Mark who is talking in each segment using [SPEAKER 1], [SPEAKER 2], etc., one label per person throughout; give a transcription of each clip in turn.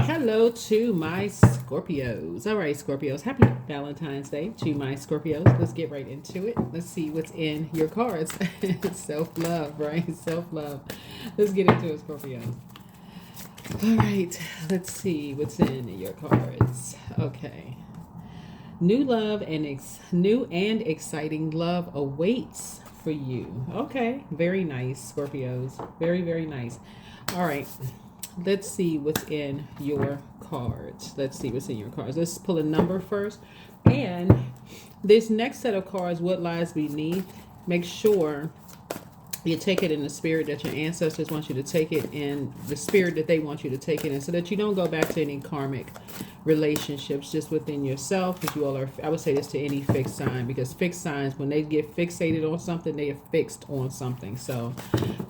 [SPEAKER 1] Hello to my Scorpios. All right, Scorpios, happy Valentine's Day to my Scorpios. Let's get right into it. Let's see what's in your cards. Self love, right? Self love. Let's get into it, Scorpios. All right, let's see what's in your cards. Okay. New and exciting love awaits for you. Okay, very nice, Scorpios. Very, very nice. All right. Let's see what's in your cards. Let's see what's in your cards. Let's pull a number first. And this next set of cards, what lies beneath, make sure you take it in the spirit that your ancestors want you to take it in, the spirit that they want you to take it in, so that you don't go back to any karmic relationships just within yourself. Because you all are, I would say this to any fixed sign, because fixed signs, when they get fixated on something, they are fixed on something. So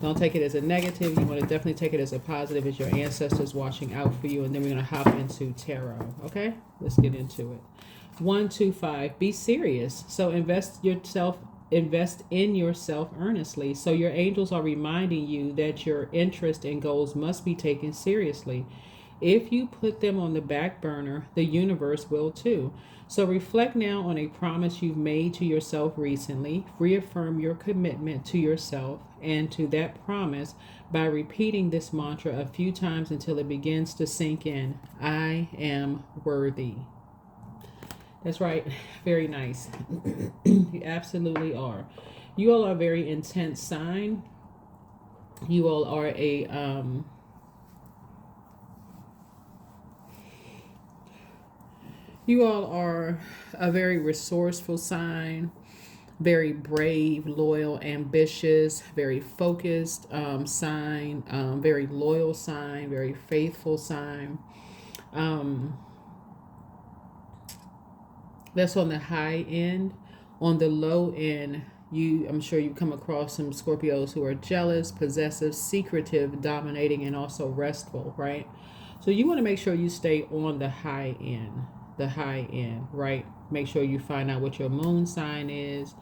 [SPEAKER 1] don't take it as a negative. You want to definitely take it as a positive, as your ancestors watching out for you. And then we're going to hop into tarot. Okay, let's get into it. 1, 2, 5. Be serious. So invest in yourself earnestly. So your angels are reminding you that your interest and goals must be taken seriously. If you put them on the back burner, the universe will too. So reflect now on a promise you've made to yourself recently. Reaffirm your commitment to yourself and to that promise by repeating this mantra a few times until it begins to sink in. I am worthy. That's right. Very nice. You absolutely are. You all are a very intense sign. You all are a very resourceful sign, very brave, loyal, ambitious, very focused sign, very loyal sign, very faithful sign. That's on the high end. On the low end, I'm sure you come across some Scorpios who are jealous, possessive, secretive, dominating, and also restful, right? So you want to make sure you stay on the high end, right? Make sure you find out what your moon sign is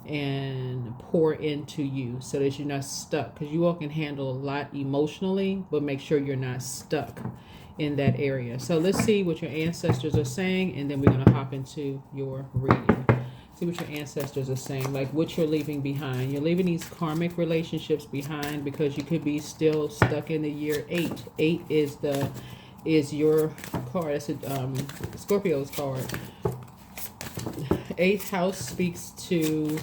[SPEAKER 1] and pour into you so that you're not stuck, because you all can handle a lot emotionally, but make sure you're not stuck in that area. So let's see what your ancestors are saying, and then we're going to hop into your reading. See what your ancestors are saying, like what you're leaving behind. You're leaving these karmic relationships behind because you could be still stuck in the year 8. 8 is your card. That's a Scorpio's card. 8th house speaks to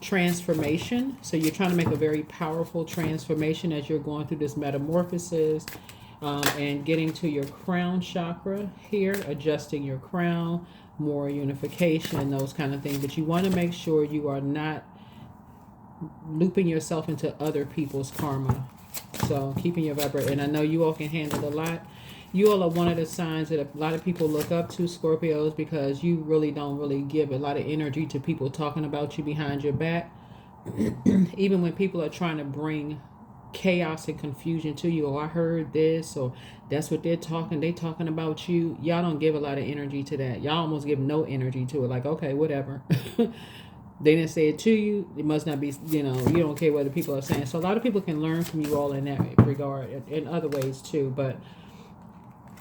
[SPEAKER 1] transformation. So you're trying to make a very powerful transformation as you're going through this metamorphosis. And getting to your crown chakra here, adjusting your crown, more unification, those kind of things. But you want to make sure you are not looping yourself into other people's karma. So keeping your vibration. And I know you all can handle a lot. You all are one of the signs that a lot of people look up to, Scorpios, because you really don't really give a lot of energy to people talking about you behind your back. Even when people are trying to bring chaos and confusion to you, or I heard this, or that's what they talking about you. Y'all don't give a lot of energy to that. Y'all almost give no energy to it. Like, okay, whatever. They didn't say it to you. It must not be, you don't care what the people are saying. So a lot of people can learn from you all in that regard, in other ways too. But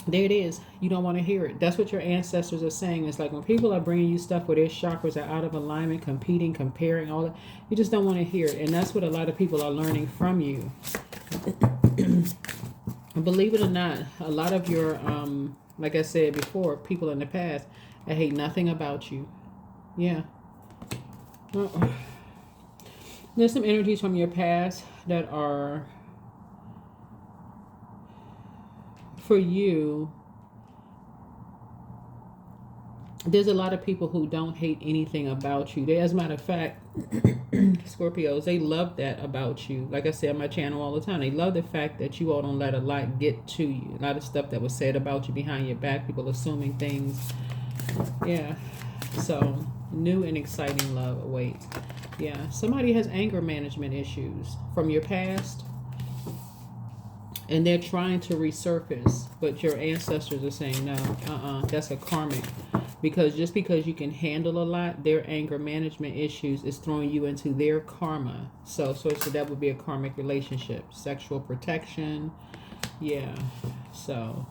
[SPEAKER 1] there it is. You don't want to hear it. That's what your ancestors are saying. It's like when people are bringing you stuff where their chakras are out of alignment, competing, comparing, all that, you just don't want to hear it. And that's what a lot of people are learning from you. Believe it or not, a lot of your, like I said before, people in the past, I hate nothing about you. Yeah. There's some energies from your past that are for you. There's a lot of people who don't hate anything about you. As a matter of fact, Scorpios, they love that about you. Like I say on my channel all the time, they love the fact that you all don't let a lot get to you. A lot of stuff that was said about you behind your back, people assuming things. Yeah. So new and exciting love awaits. Yeah. Somebody has anger management issues from your past, and they're trying to resurface, but your ancestors are saying no, that's a karmic. Because just because you can handle a lot, their anger management issues is throwing you into their karma. So that would be a karmic relationship. Sexual protection. Yeah. So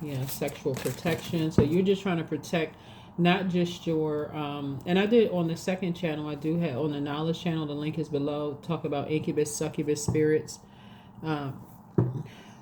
[SPEAKER 1] Yeah, sexual protection. So you're just trying to protect not just your and I did on the second channel, I do have on the knowledge channel, the link is below, talk about incubus, succubus spirits. Um,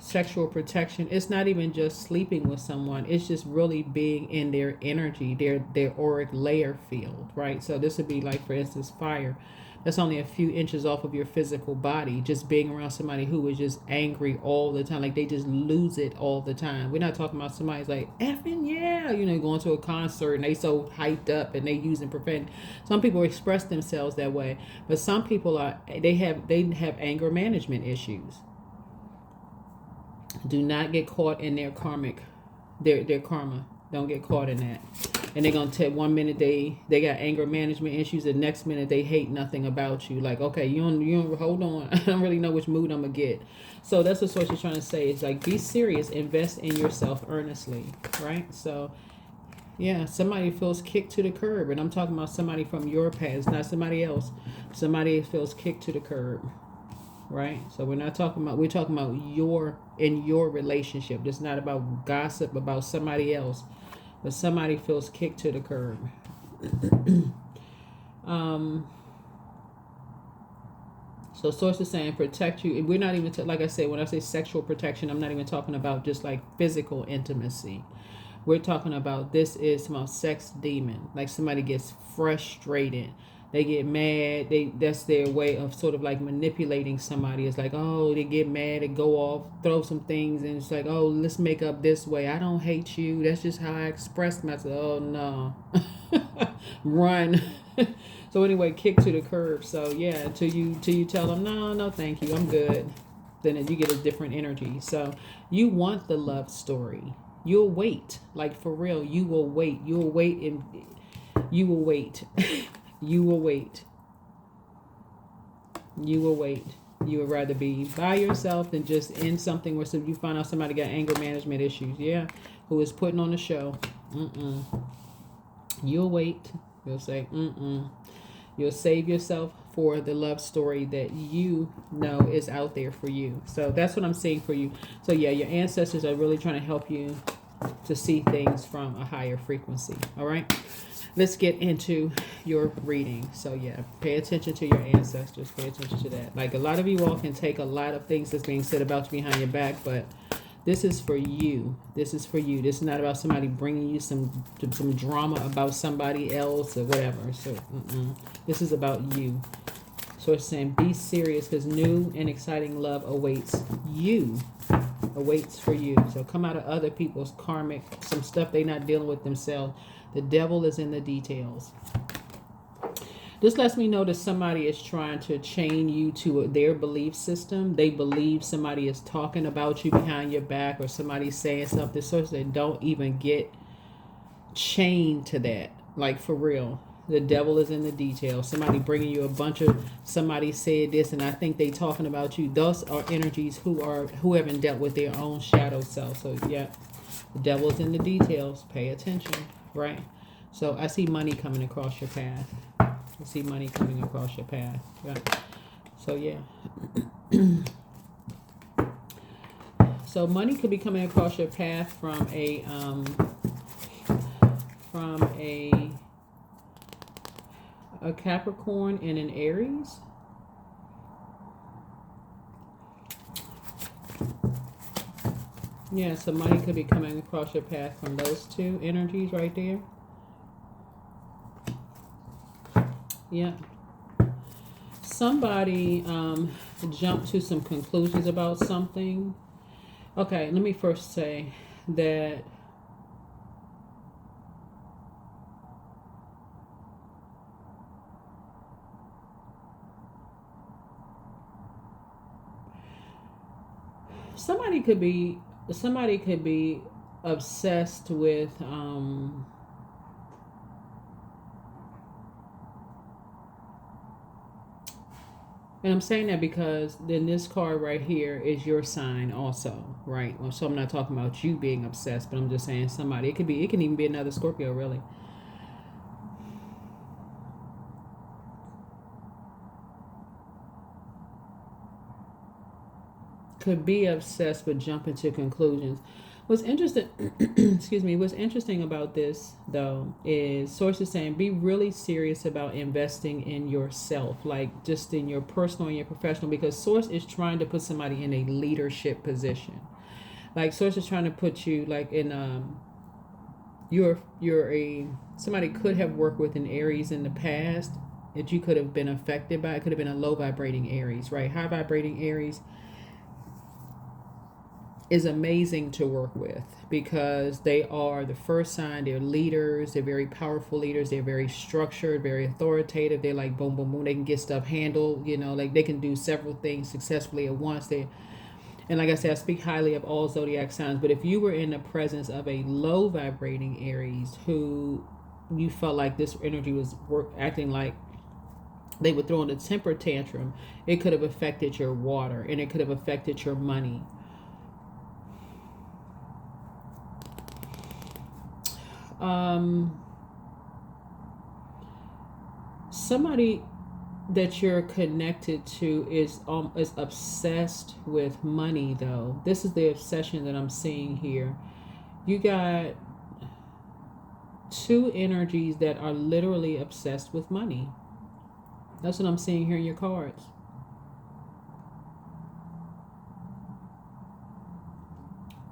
[SPEAKER 1] Sexual protection, it's not even just sleeping with someone, it's just really being in their energy, their auric layer field, right? So this would be like, for instance, fire. That's only a few inches off of your physical body. Just being around somebody who is just angry all the time, like they just lose it all the time. We're not talking about somebody's like effing yeah, going to a concert and they so hyped up and they using profanity. Some people express themselves that way, but some people they have anger management issues. Do not get caught in their karmic, their karma. Don't get caught in that. And they're gonna take 1 minute they got anger management issues, the next minute they hate nothing about you. Like, okay, you don't hold on. I don't really know which mood I'm gonna get. So that's what she's trying to say. It's like, be serious, invest in yourself earnestly, right? So yeah, somebody feels kicked to the curb, and I'm talking about somebody from your past, not somebody else. Somebody feels kicked to the curb. Right? So we're talking about your relationship. It's not about gossip about somebody else, but somebody feels kicked to the curb. So source is saying protect you. We're not even like I said, when I say sexual protection, I'm not even talking about just like physical intimacy. We're talking about, this is about sex demon. Like somebody gets frustrated, they get mad, that's their way of sort of like manipulating somebody. It's like, oh, they get mad and go off, throw some things, and it's like, oh, let's make up this way. I don't hate you, that's just how I express myself. Oh no. Run. So anyway, kick to the curb. So yeah, until you tell them, no, thank you, I'm good. Then you get a different energy. So you want the love story. You'll wait. Like for real, you will wait. You'll wait and you will wait. You will wait. You will wait. You would rather be by yourself than just in something where you find out somebody got anger management issues. Yeah. Who is putting on the show. You'll wait. You'll say, You'll save yourself for the love story that you know is out there for you. So that's what I'm saying for you. So yeah, your ancestors are really trying to help you to see things from a higher frequency. All right. Let's get into your reading. So yeah, pay attention to your ancestors. Pay attention to that. Like, a lot of you all can take a lot of things that's being said about you behind your back, but this is for you. This is for you. This is not about somebody bringing you some drama about somebody else or whatever. So this is about you. So it's saying, be serious, because new and exciting love awaits you. Awaits for you. So come out of other people's karmic, some stuff they're not dealing with themselves. The devil is in the details. This lets me know that somebody is trying to chain you to their belief system. They believe somebody is talking about you behind your back, or somebody's saying something, so they don't even get chained to that. Like, for real. The devil is in the details. Somebody bringing you a bunch of, somebody said this and I think they talking about you. Those are energies who haven't dealt with their own shadow self. So yeah, the devil is in the details. Pay attention. Right? So I see money coming across your path. I see money coming across your path. Right? So yeah. So money could be coming across your path from a Capricorn and an Aries. Yeah, so money could be coming across your path from those two energies right there. Yeah. Somebody jumped to some conclusions about something. Okay, let me first say that somebody could be obsessed with and I'm saying that because then this card right here is your sign also, right? Well, so I'm not talking about you being obsessed, but I'm just saying somebody. It can even be another Scorpio, really. Could be obsessed but jumping to conclusions. What's interesting, excuse me, what's interesting about this though is Source is saying be really serious about investing in yourself, like just in your personal and your professional, because Source is trying to put somebody in a leadership position. Like Source is trying to put you like in you're a somebody could have worked with an Aries in the past that you could have been affected by. It could have been a low vibrating Aries, right? High vibrating Aries is amazing to work with because they are the first sign. They're leaders. They're very powerful leaders. They're very structured, very authoritative. They're like boom, boom, boom. They can get stuff handled. You know, like they can do several things successfully at once. And like I said, I speak highly of all zodiac signs. But if you were in the presence of a low vibrating Aries who you felt like this energy was acting like they were throwing a temper tantrum, it could have affected your water and it could have affected your money. Somebody that you're connected to is obsessed with money though. This is the obsession that I'm seeing here. You got two energies that are literally obsessed with money. That's what I'm seeing here in your cards.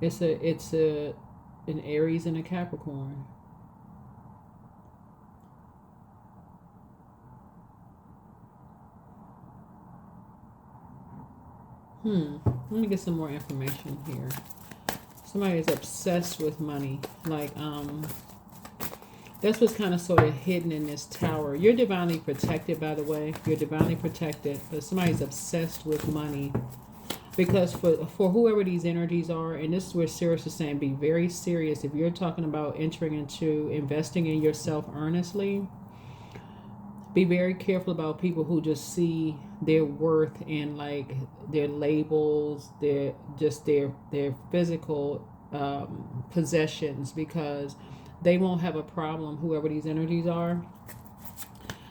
[SPEAKER 1] It's an Aries and a Capricorn. Let me get some more information here. Somebody is obsessed with money. Like, that's what's kind of sort of hidden in this tower. You're divinely protected, by the way. You're divinely protected, but somebody's obsessed with money. Because for whoever these energies are, and this is where Sirius is saying, be very serious. If you're talking about entering into investing in yourself earnestly, be very careful about people who just see their worth in like their labels, their physical possessions, because they won't have a problem, whoever these energies are.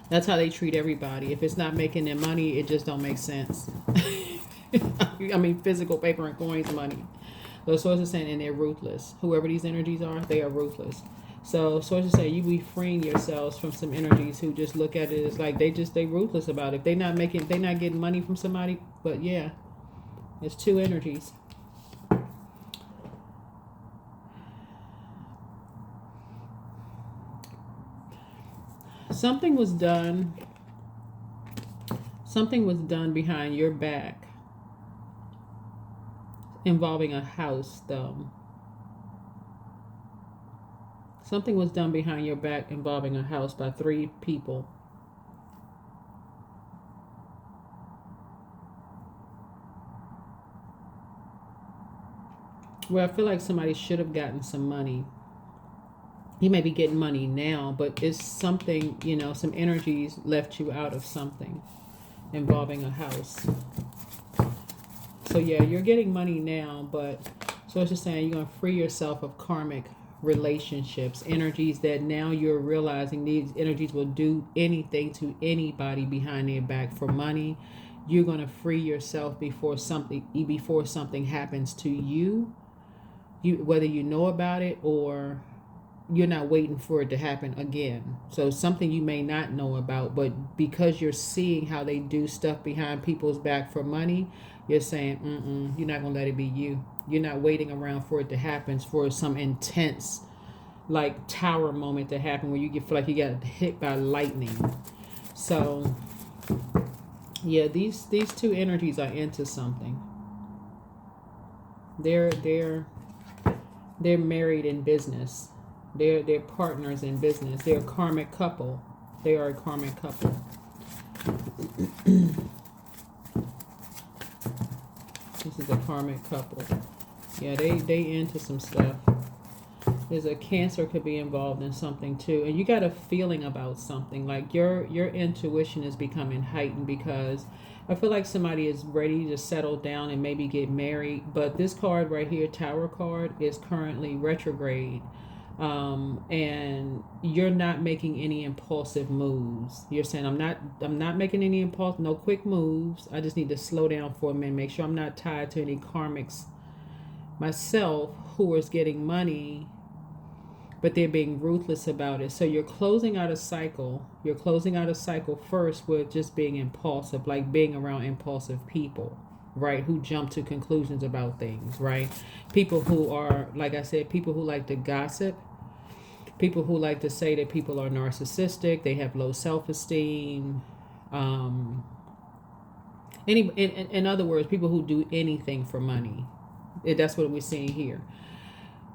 [SPEAKER 1] That's how they treat everybody. If it's not making them money, it just don't make sense. I mean, physical paper and coins money. Those sources saying, and they're ruthless. Whoever these energies are, they are ruthless. So sources say you be freeing yourselves from some energies who just look at it as like they ruthless about it. They not getting money from somebody, but yeah, it's two energies. Something was done behind your back involving a house, though. Something was done behind your back involving a house by 3 people. Well, I feel like somebody should have gotten some money. You may be getting money now, but it's something, some energies left you out of something involving a house. So yeah, you're getting money now, but so it's just saying you're going to free yourself of karmic relationships, energies that now you're realizing these energies will do anything to anybody behind their back for money. You're going to free yourself before something happens to you, whether you know about it or you're not waiting for it to happen again. So something you may not know about, but because you're seeing how they do stuff behind people's back for money, you're saying, you're not going to let it be you. You're not waiting around for it to happen, for some intense, like, tower moment to happen where you feel like you got hit by lightning. So, yeah, these two energies are into something. They're married in business. They're partners in business. They're a karmic couple. They are a karmic couple. This is a karmic couple. Yeah, they into some stuff. There's a Cancer could be involved in something too. And you got a feeling about something. Like your intuition is becoming heightened because I feel like somebody is ready to settle down and maybe get married. But this card right here, Tower card, is currently retrograde. And you're not making any impulsive moves. You're saying I'm not making any no quick moves. I just need to slow down for a minute, make sure I'm not tied to any karmics myself who is getting money, but they're being ruthless about it. So you're closing out a cycle. You're closing out a cycle first with just being impulsive, like being around impulsive people, right? Who jump to conclusions about things, right? People who are, like I said, people who like to gossip, people who like to say that people are narcissistic, they have low self-esteem. In other words, people who do anything for money. That's what we're seeing here.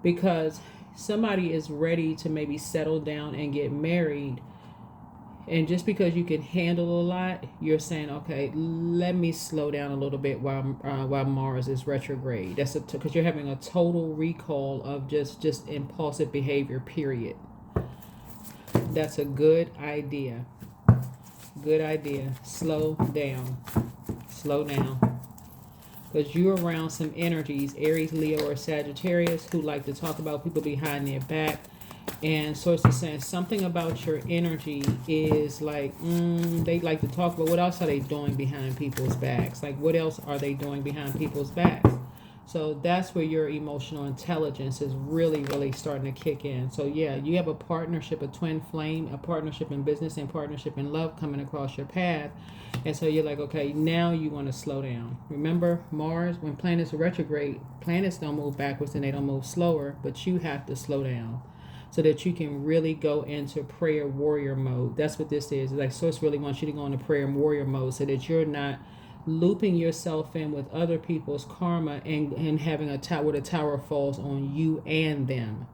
[SPEAKER 1] Because somebody is ready to maybe settle down and get married, and just because you can handle a lot, you're saying, okay, let me slow down a little bit while Mars is retrograde. That's because you're having a total recall of just impulsive behavior, period. That's a good idea. Good idea. Slow down. Slow down. Because you're around some energies, Aries, Leo, or Sagittarius, who like to talk about people behind their back. And source is saying something about your energy is like, they like to talk about what else are they doing behind people's backs? Like, what else are they doing behind people's backs? So that's where your emotional intelligence is really, really starting to kick in. So yeah, you have a partnership, a twin flame, a partnership in business and partnership in love coming across your path. And so you're like, okay, now you want to slow down. Remember, Mars, when planets are retrograde, planets don't move backwards and they don't move slower, but you have to slow down so that you can really go into prayer warrior mode. That's what this is. It's like Source really wants you to go into prayer and warrior mode so that you're not looping yourself in with other people's karma and having a tower where the tower falls on you and them.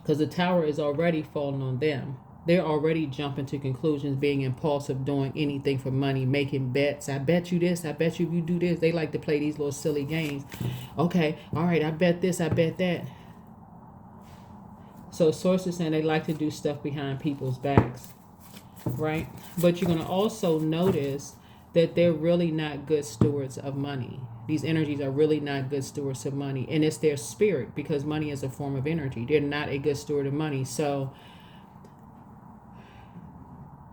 [SPEAKER 1] Because the tower is already falling on them. They're already jumping to conclusions, being impulsive, doing anything for money, making bets. I bet you this. I bet you if you do this. They like to play these little silly games. Okay, all right, I bet this. I bet that. So Source is saying they like to do stuff behind people's backs, right? But you're going to also notice that they're really not good stewards of money. These energies are really not good stewards of money. And it's their spirit, because money is a form of energy. They're not a good steward of money. So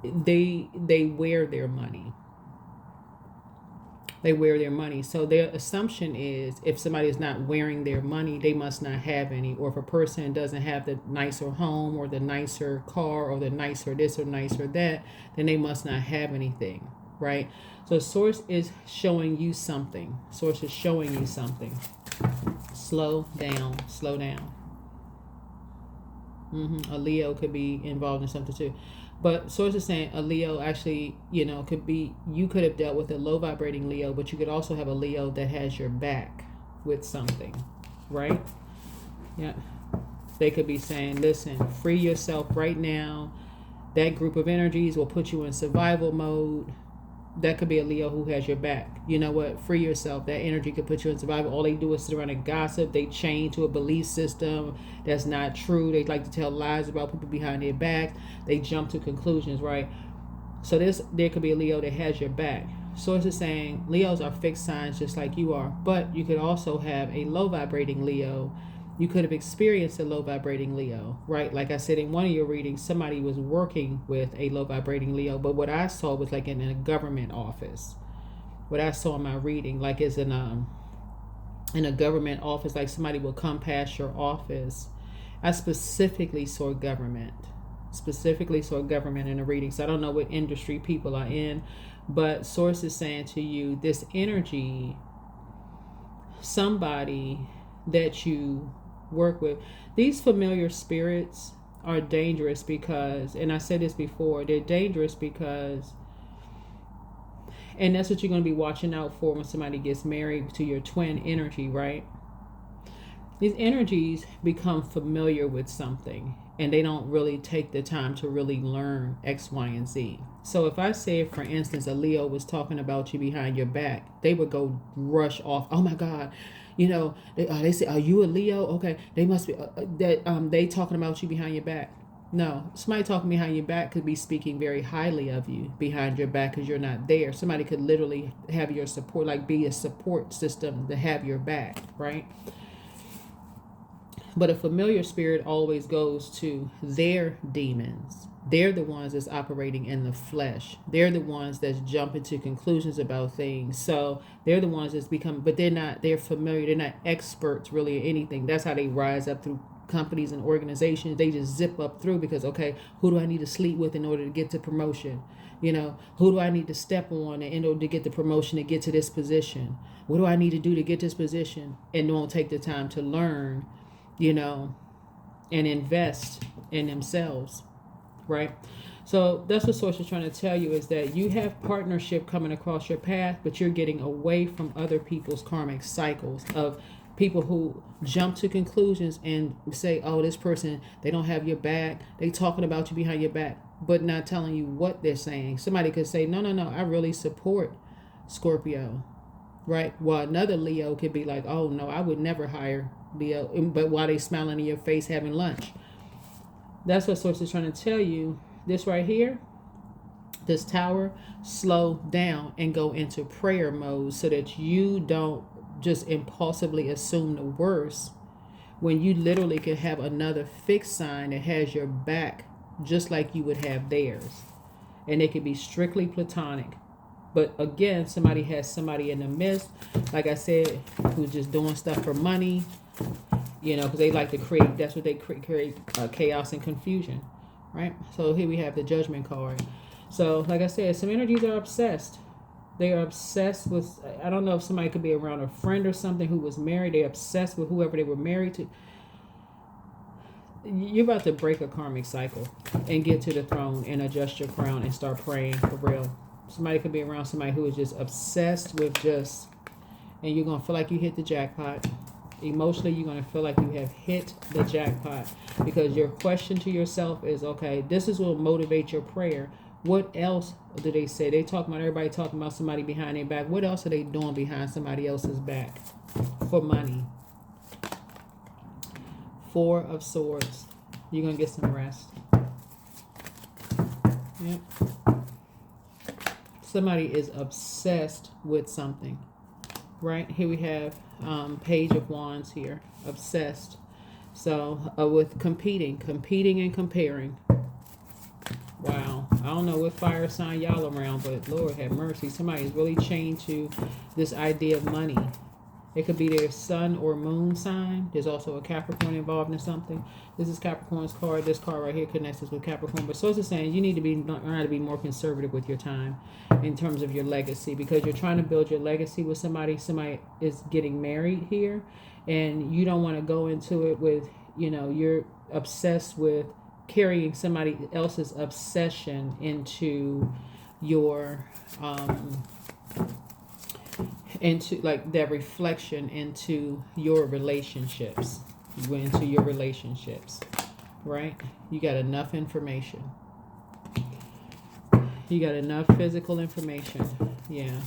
[SPEAKER 1] they wear their money. They wear their money. So their assumption is if somebody is not wearing their money, they must not have any. Or if a person doesn't have the nicer home or the nicer car or the nicer this or nicer that, then they must not have anything, right? So Source is showing you something. Source is showing you something. Slow down. Slow down. A Leo could be involved in something too. But Source is saying a Leo actually, could be, you could have dealt with a low vibrating Leo, but you could also have a Leo that has your back with something, right? Yeah. They could be saying, listen, free yourself right now. That group of energies will put you in survival mode. That could be a Leo who has your back. You know what? Free yourself. That energy could put you in survival. All they do is sit around and gossip. They chain to a belief system that's not true. They like to tell lies about people behind their backs. They jump to conclusions, right? So there could be a Leo that has your back. Source is saying Leos are fixed signs just like you are. But you could also have a low vibrating Leo. You could have experienced a low vibrating Leo, right? Like I said, in one of your readings, somebody was working with a low vibrating Leo, but what I saw was like in a government office. What I saw in my reading, like is in a government office, like somebody will come past your office. I specifically saw government in a reading. So I don't know what industry people are in, but Source is saying to you, this energy, somebody that you work with, these familiar spirits are dangerous because, and I said this before, they're dangerous because, and that's what you're going to be watching out for when somebody gets married to your twin energy, right? These energies become familiar with something and they don't really take the time to really learn X, Y, and Z. So if I say, for instance, a Leo was talking about you behind your back, they would go rush off. Oh my God. They say, are you a Leo? Okay, they must be they talking about you behind your back. No, somebody talking behind your back could be speaking very highly of you behind your back because you're not there. Somebody could literally have your support, like be a support system to have your back, right? But a familiar spirit always goes to their demons, They're the ones that's operating in the flesh. They're the ones that's jumping to conclusions about things. So they're the ones that's become, but they're familiar. They're not experts really in anything. That's how they rise up through companies and organizations. They just zip up through because, okay, who do I need to sleep with in order to get to promotion? Who do I need to step on in order to get the promotion to get to this position? What do I need to do to get this position? And won't take the time to learn, and invest in themselves. Right? So that's what Source is trying to tell you, is that you have partnership coming across your path, but you're getting away from other people's karmic cycles of people who jump to conclusions and say, oh, this person, they don't have your back. They talking about you behind your back, but not telling you what they're saying. Somebody could say, no, I really support Scorpio. Right? While another Leo could be like, oh, no, I would never hire Leo. But while they smiling in your face having lunch. That's what Source is trying to tell you. This right here, this tower, slow down and go into prayer mode so that you don't just impulsively assume the worst when you literally could have another fixed sign that has your back just like you would have theirs. And it could be strictly platonic. But again, somebody has somebody in the midst, like I said, who's just doing stuff for money. Because they like to create, that's what they create chaos and confusion, right? So here we have the Judgment card. So like I said, some energies are obsessed. They are obsessed with, I don't know if somebody could be around a friend or something who was married. They're obsessed with whoever they were married to. You're about to break a karmic cycle and get to the throne and adjust your crown and start praying for real. Somebody could be around somebody who is just obsessed with and you're going to feel like you hit the jackpot. Emotionally, you're going to feel like you have hit the jackpot because your question to yourself is, okay, this is what will motivate your prayer. What else do they say? Everybody talking about somebody behind their back. What else are they doing behind somebody else's back for money? Four of Swords. You're going to get some rest. Yep. Somebody is obsessed with something. Right? Here we have Page of Wands here. Obsessed. So with competing and comparing. Wow. I don't know what fire sign y'all around, but Lord have mercy. Somebody is really chained to this idea of money. It could be their sun or moon sign. There's also a Capricorn involved in something. This is Capricorn's card. This card right here connects us with Capricorn. But so it's saying you need to learn to be more conservative with your time in terms of your legacy, because you're trying to build your legacy with somebody. Somebody is getting married here, and you don't want to go into it with, you're obsessed with carrying somebody else's obsession into your into like that reflection into your relationships, right? You got enough information. You got enough physical information. Yeah.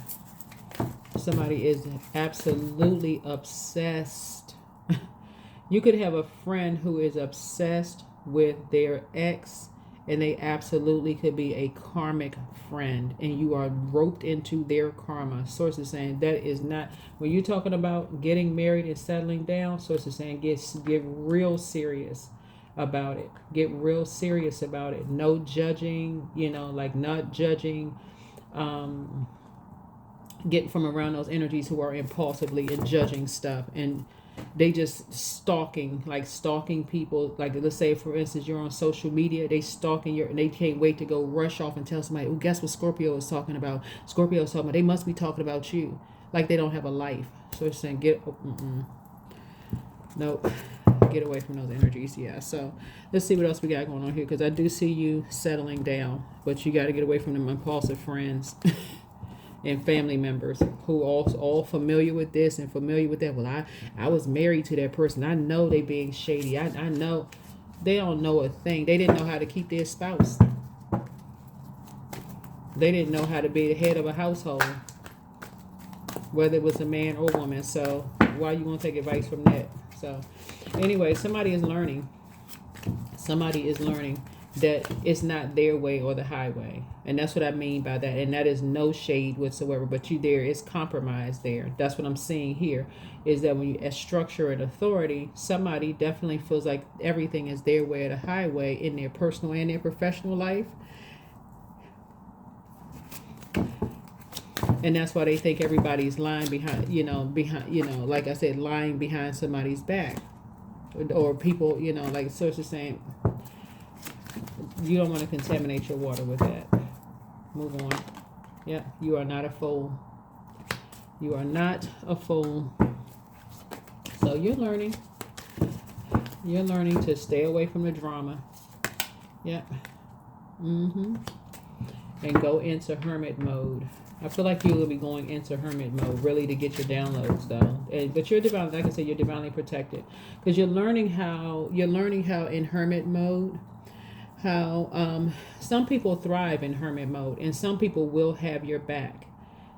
[SPEAKER 1] Somebody is absolutely obsessed. You could have a friend who is obsessed with their ex, and they absolutely could be a karmic friend, and you are roped into their karma. Source is saying that is not, when you're talking about getting married and settling down, Source is saying get real serious about it. Get real serious about it. No judging, not judging. Get from around those energies who are impulsively and judging stuff, and they just stalking people. Like, let's say for instance you're on social media, they stalking and they can't wait to go rush off and tell somebody, oh, guess what Scorpio is talking about. They must be talking about you, like they don't have a life. So it's saying nope, get away from those energies. Yeah, so let's see what else we got going on here, because I do see you settling down, but you got to get away from them impulsive friends and family members who all familiar with this and familiar with that. Well, I was married to that person. I know they being shady. I know they don't know a thing. They didn't know how to keep their spouse. They didn't know how to be the head of a household, whether it was a man or woman. So why you want to take advice from that? So anyway, somebody is learning. that it's not their way or the highway. And that's what I mean by that. And that is no shade whatsoever, but there is compromise there. That's what I'm seeing here, is that when you as structure and authority, somebody definitely feels like everything is their way or the highway in their personal and their professional life. And that's why they think everybody's lying behind, like I said, lying behind somebody's back. Or people, like sources saying, you don't want to contaminate your water with that. Move on. Yeah, you are not a fool. You are not a fool. So you're learning. You're learning to stay away from the drama. Yep. And go into hermit mode. I feel like you will be going into hermit mode really to get your downloads though. But you're divine, like I said, you're divinely protected, because you're learning how in hermit mode, how some people thrive in hermit mode, and some people will have your back.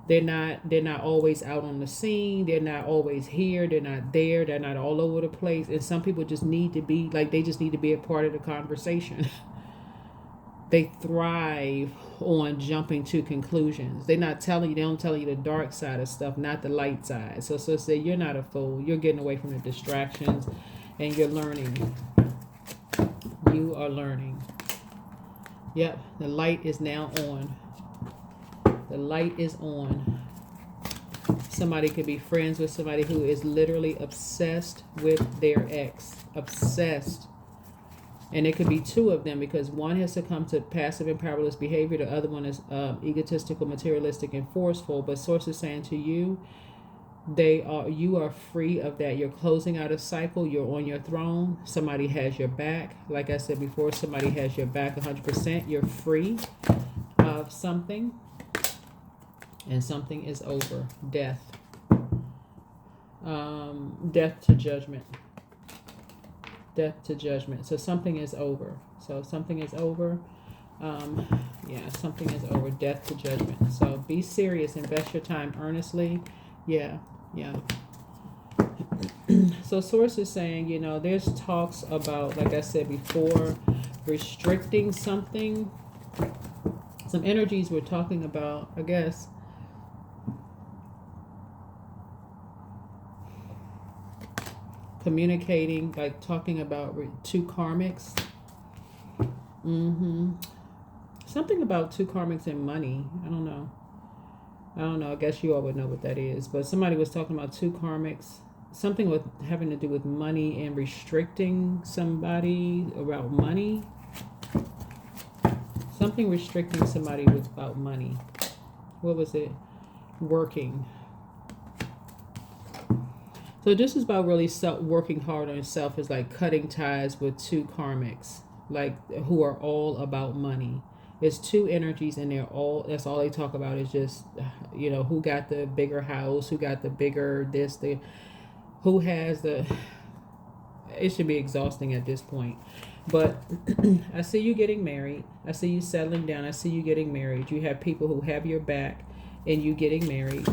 [SPEAKER 1] They're not always out on the scene. They're not always here. They're not there. They're not all over the place. And some people just need to be like, they just need to be a part of the conversation. They thrive on jumping to conclusions. They don't tell you the dark side of stuff, not the light side. So say you're not a fool. You're getting away from the distractions, and you're learning. You are learning. Yep, the light is now on. The light is on. Somebody could be friends with somebody who is literally obsessed with their ex. Obsessed. And it could be two of them, because one has succumbed to passive and powerless behavior. The other one is egotistical, materialistic, and forceful. But source is saying to you, you are free of that. You're closing out a cycle. You're on your throne. Somebody has your back. Like I said before, somebody has your back 100%. You're free of something. And something is over. Death. Death to judgment. Death to judgment. So something is over. Something is over. Something is over. Death to judgment. So be serious. Invest your time earnestly. Yeah. So source is saying, there's talks about, like I said before, restricting something. Some energies we're talking about, I guess. Communicating, like talking about two karmics. Something about two karmics and money. I don't know. I guess you all would know what that is. But somebody was talking about two karmics. Something with having to do with money and restricting somebody about money. Something restricting somebody about money. What was it? Working. So this is about really working hard on yourself. Is like cutting ties with two karmics, like who are all about money. It's two energies, and that's all they talk about is just, who got the bigger house, who got the bigger this, who has the. It should be exhausting at this point, but I see you getting married. I see you settling down. I see you getting married. You have people who have your back, and you getting married.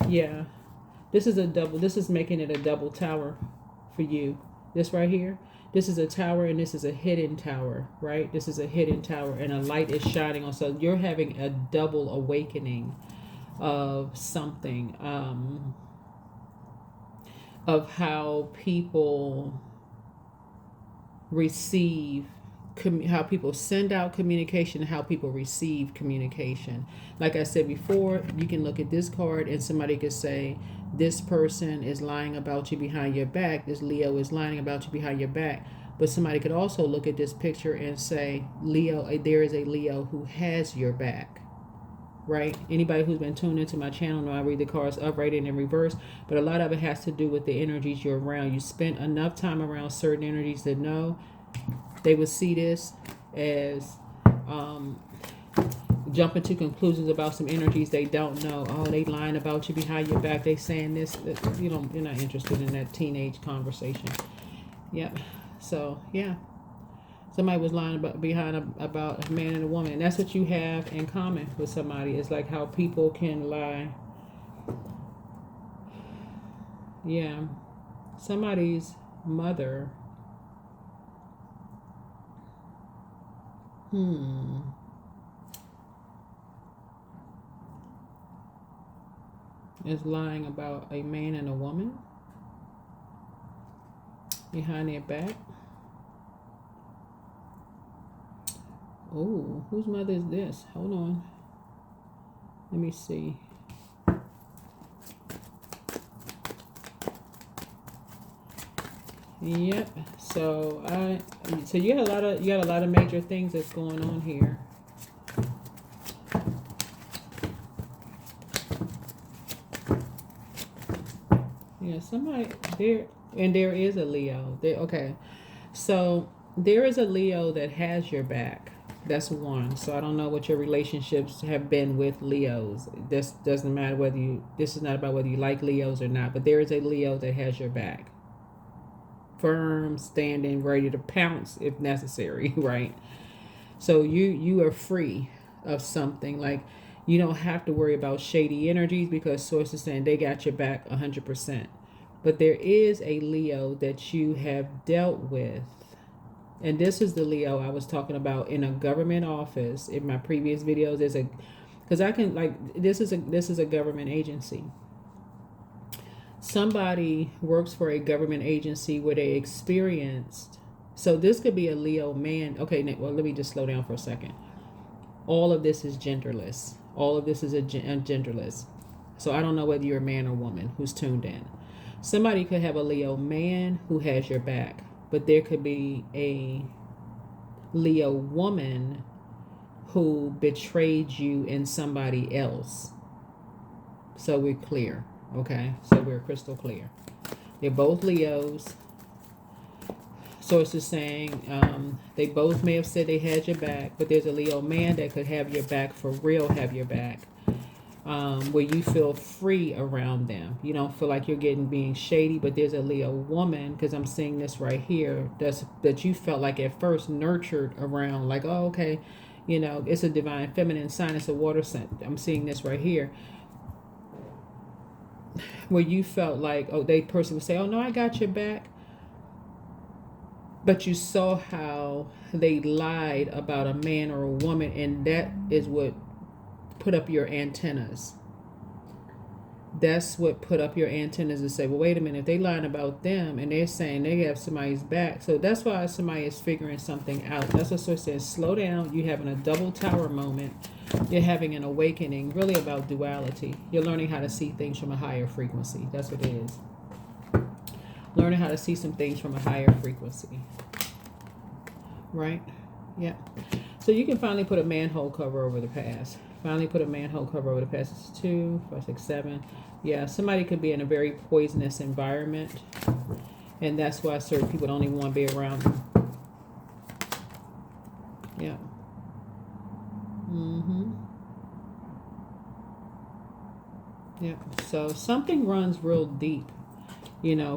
[SPEAKER 1] Yeah. This is making it a double tower for you. This right here, this is a tower, and this is a hidden tower, right? This is a hidden tower, and a light is shining on. So you're having a double awakening of something, of how people receive, how people send out communication, how people receive communication. Like I said before, you can look at this card, and somebody could say, this person is lying about you behind your back. This Leo is lying about you behind your back. But somebody could also look at this picture and say, there is a Leo who has your back. Right? Anybody who's been tuned into my channel know I read the cards upright and in reverse. But a lot of it has to do with the energies you're around. You spent enough time around certain energies to know they would see this as jumping to conclusions about some energies they don't know. Oh, they lying about you behind your back. They saying this. You're not interested in that teenage conversation. Yep. So yeah, somebody was lying about a man and a woman, and that's what you have in common with somebody. It's like how people can lie. Yeah, somebody's mother Hmm. Is lying about a man and a woman behind their back. Oh, whose mother is this? Hold on. Let me see. Yep. So you got a lot of major things that's going on here. Yeah, somebody there, and there is a Leo. There, okay. So there is a Leo that has your back. That's one. So I don't know what your relationships have been with Leos. This doesn't matter whether you. This is not about whether you like Leos or not. But there is a Leo that has your back. Firm, standing, ready to pounce if necessary. Right. So you are free of something. Like you don't have to worry about shady energies because Source is saying they got your back 100%. But there is a Leo that you have dealt with. And this is the Leo I was talking about in a government office in my previous videos. There's a, because I can like this is a government agency. Somebody works for a government agency where they experienced. So this could be a Leo man. Okay, well let me just slow down for a second. All of this is genderless. All of this is a genderless. So I don't know whether you're a man or woman who's tuned in. Somebody could have a Leo man who has your back, but there could be a Leo woman who betrayed you in somebody else. So we're clear, okay? So we're crystal clear. They're both Leos. Source is saying they both may have said they had your back, but there's a Leo man that could have your back for real, have your back. Where you feel free around them. You don't feel like you're being shady, but there's a Leo woman, because I'm seeing this right here, that you felt like at first nurtured around, like, oh, okay, it's a divine feminine sign, it's a water sign. I'm seeing this right here, where you felt like, oh, they person would say, oh no, I got your back. But you saw how they lied about a man or a woman, and that is what put up your antennas. That's what put up your antennas and say, well, wait a minute, if they lying about them and they're saying they have somebody's back. So that's why somebody is figuring something out. That's what Source says, slow down. You're having a double tower moment. You're having an awakening, really about duality. You're learning how to see things from a higher frequency. That's what it is. Learning how to see some things from a higher frequency. Right? Yeah. So you can finally put a manhole cover over the past. Finally put a manhole cover over the past. It's 2, 5, 6, 7. Yeah, somebody could be in a very poisonous environment. And that's why certain people don't even want to be around them. Yeah. Yeah. So something runs real deep,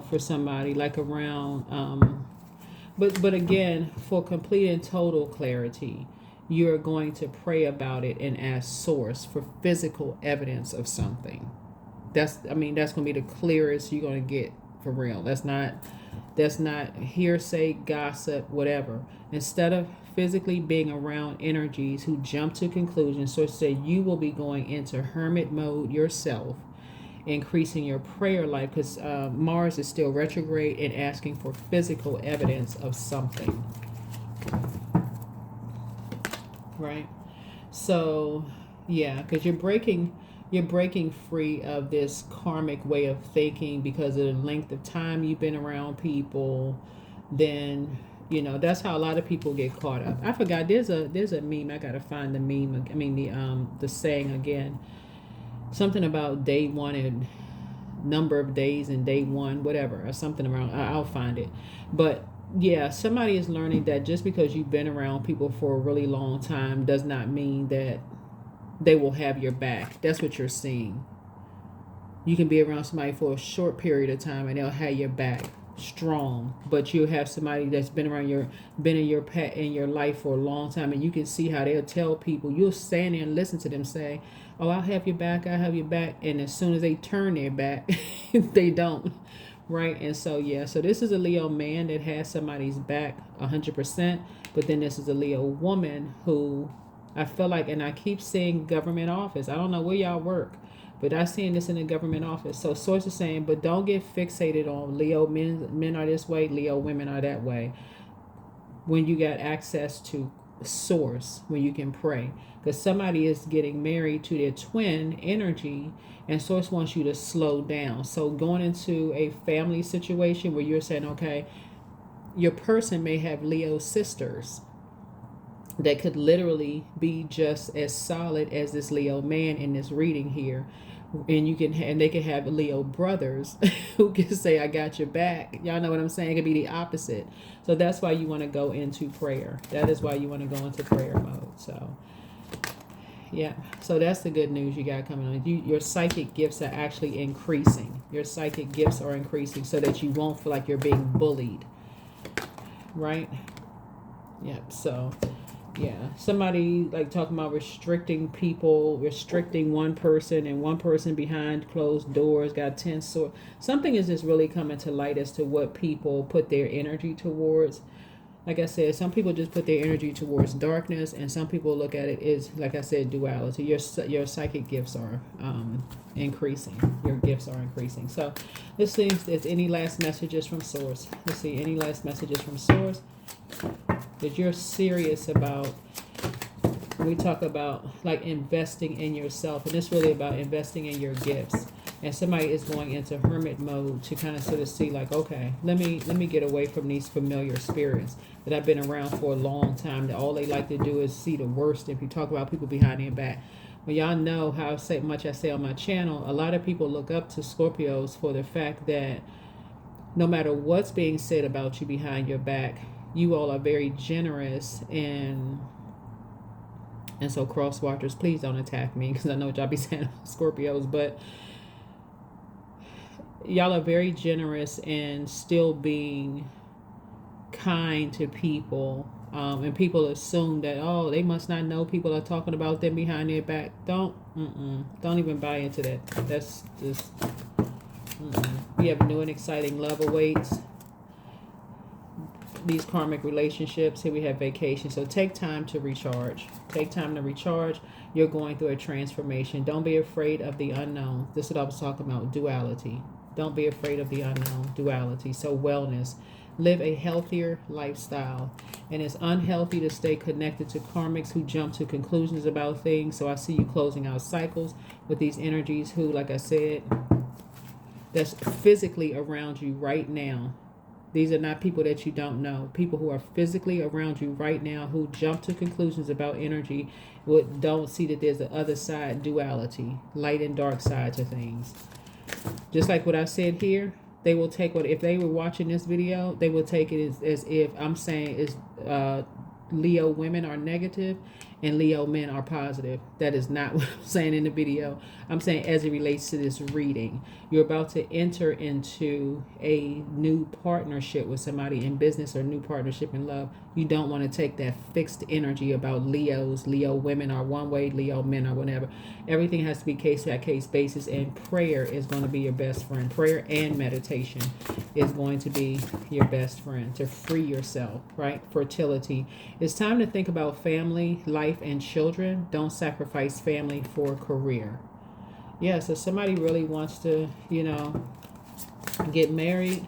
[SPEAKER 1] for somebody, like around but again, for complete and total clarity, you're going to pray about it and ask Source for physical evidence of something. That's going to be the clearest you're going to get, for real. That's not hearsay, gossip, whatever. Instead of physically being around energies who jump to conclusions, Source said you will be going into hermit mode yourself, increasing your prayer life, because Mars is still retrograde, and asking for physical evidence of something. Right? So yeah, because you're breaking free of this karmic way of thinking because of the length of time you've been around people. Then that's how a lot of people get caught up. I forgot, there's a meme. I gotta find the meme. I mean the saying again. Something about day one and number of days in day one, whatever, or something around. I'll find it. But yeah, somebody is learning that just because you've been around people for a really long time does not mean that they will have your back. That's what you're seeing. You can be around somebody for a short period of time and they'll have your back strong, but you'll have somebody that's been in your life for a long time, and you can see how they'll tell people. You'll stand there and listen to them say, oh, I'll have your back, and as soon as they turn their back, they don't. right? And so, yeah, so this is a Leo man that has somebody's back 100%. But then this is a Leo woman who I feel like, and I keep seeing government office. I don't know where y'all work, but I'm seeing this in the government office. So source is saying, but don't get fixated on Leo men are this way, Leo women are that way. When you got access to source, when you can pray, because somebody is getting married to their twin energy, and source wants you to slow down. So going into a family situation where you're saying, okay, your person may have Leo sisters that could literally be just as solid as this Leo man in this reading here. And you can, and they can have Leo brothers who can say, I got your back. Y'all know what I'm saying? It could be the opposite. So that's why you want to go into prayer. That is why you want to go into prayer mode. So yeah, so that's the good news you got coming on. Your psychic gifts are actually increasing. Your psychic gifts are increasing so that you won't feel like you're being bullied. Right? Yep. So yeah, somebody like talking about restricting people, restricting one person, and one person behind closed doors got 10 swords. Something is just really coming to light as to what people put their energy towards. Like I said, some people just put their energy towards darkness, and some people look at it as, like I said, duality. Your psychic gifts are increasing. Your gifts are increasing. So let's see if there's any last messages from Source. Let's see, any last messages from Source. That you're serious about, we talk about like investing in yourself, and it's really about investing in your gifts. And somebody is going into hermit mode to kind of sort of see like, okay, let me get away from these familiar spirits that I've been around for a long time, that all they like to do is see the worst. If you talk about people behind their back, well, y'all know how much I say on my channel, a lot of people look up to Scorpios for the fact that no matter what's being said about you behind your back, you all are very generous. And so cross watchers, please don't attack me, because I know what y'all be saying Scorpios, but y'all are very generous and still being kind to people. And people assume that, oh, they must not know people are talking about them behind their back. Don't even buy into that. That's just, we have new and exciting love awaits. These karmic relationships, here we have vacation. So take time to recharge. Take time to recharge. You're going through a transformation. Don't be afraid of the unknown. This is what I was talking about, duality. Don't be afraid of the unknown, duality. So wellness. Live a healthier lifestyle. And it's unhealthy to stay connected to karmics who jump to conclusions about things. So I see you closing out cycles with these energies who, like I said, that's physically around you right now. These are not people that you don't know. People who are physically around you right now who jump to conclusions about energy, don't see that there's the other side, duality, light and dark side to things. Just like what I said here, they will take what, if they were watching this video, they will take it as if I'm saying is Leo women are negative and Leo men are positive. That is not what I'm saying in the video. I'm saying as it relates to this reading. You're about to enter into a new partnership with somebody in business or new partnership in love. You don't want to take that fixed energy about Leos. Leo women are one way, Leo men are whatever. Everything has to be case-by-case basis, and prayer is going to be your best friend. Prayer and meditation is going to be your best friend to free yourself, right? Fertility. It's time to think about family, life, and children. Don't sacrifice family for career. Yeah, so somebody really wants to, get married,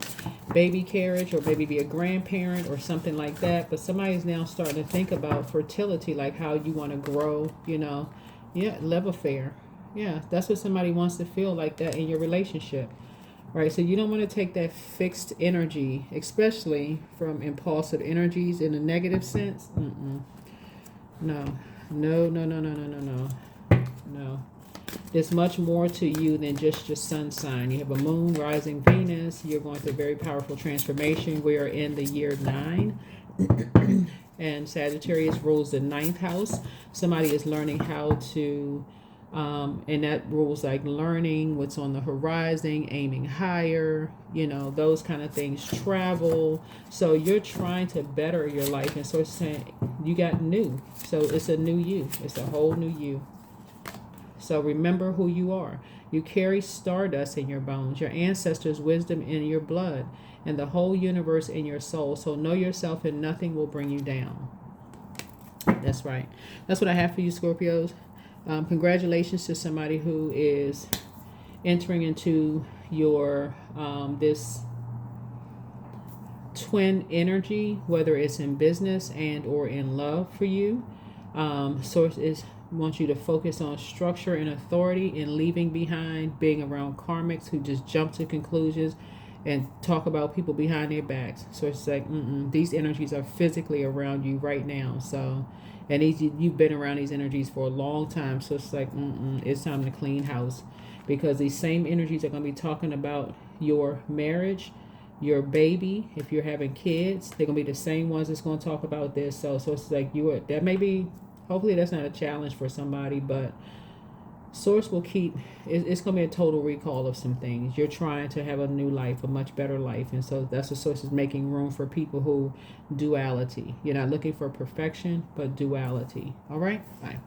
[SPEAKER 1] baby carriage, or maybe be a grandparent or something like that. But somebody's now starting to think about fertility, like how you want to grow, Yeah, love affair. Yeah, that's what somebody wants to feel like that in your relationship. Right, so you don't want to take that fixed energy, especially from impulsive energies in a negative sense. No. There's much more to you than just your sun sign. You have a moon, rising Venus. You're going through a very powerful transformation. We are in the year 9. And Sagittarius rules the 9th house. Somebody is learning how to, and that rules like learning what's on the horizon, aiming higher, those kind of things, travel. So you're trying to better your life. And so it's saying you got new. So it's a new you. It's a whole new you. So remember who you are. You carry stardust in your bones, your ancestors' wisdom in your blood, and the whole universe in your soul. So know yourself and nothing will bring you down. That's right. That's what I have for you, Scorpios. Congratulations to somebody who is entering into your this twin energy, whether it's in business and or in love for you. Source wants you to focus on structure and authority and leaving behind being around karmics who just jump to conclusions and talk about people behind their backs. So it's like, these energies are physically around you right now. So, and you've been around these energies for a long time. So it's like, it's time to clean house, because these same energies are going to be talking about your marriage, your baby. If you're having kids, they're going to be the same ones that's going to talk about this. So it's like that may be, hopefully that's not a challenge for somebody, but Source will keep, it's going to be a total recall of some things. You're trying to have a new life, a much better life. And so that's what Source is making room for people who duality. You're not looking for perfection, but duality. All right? Bye.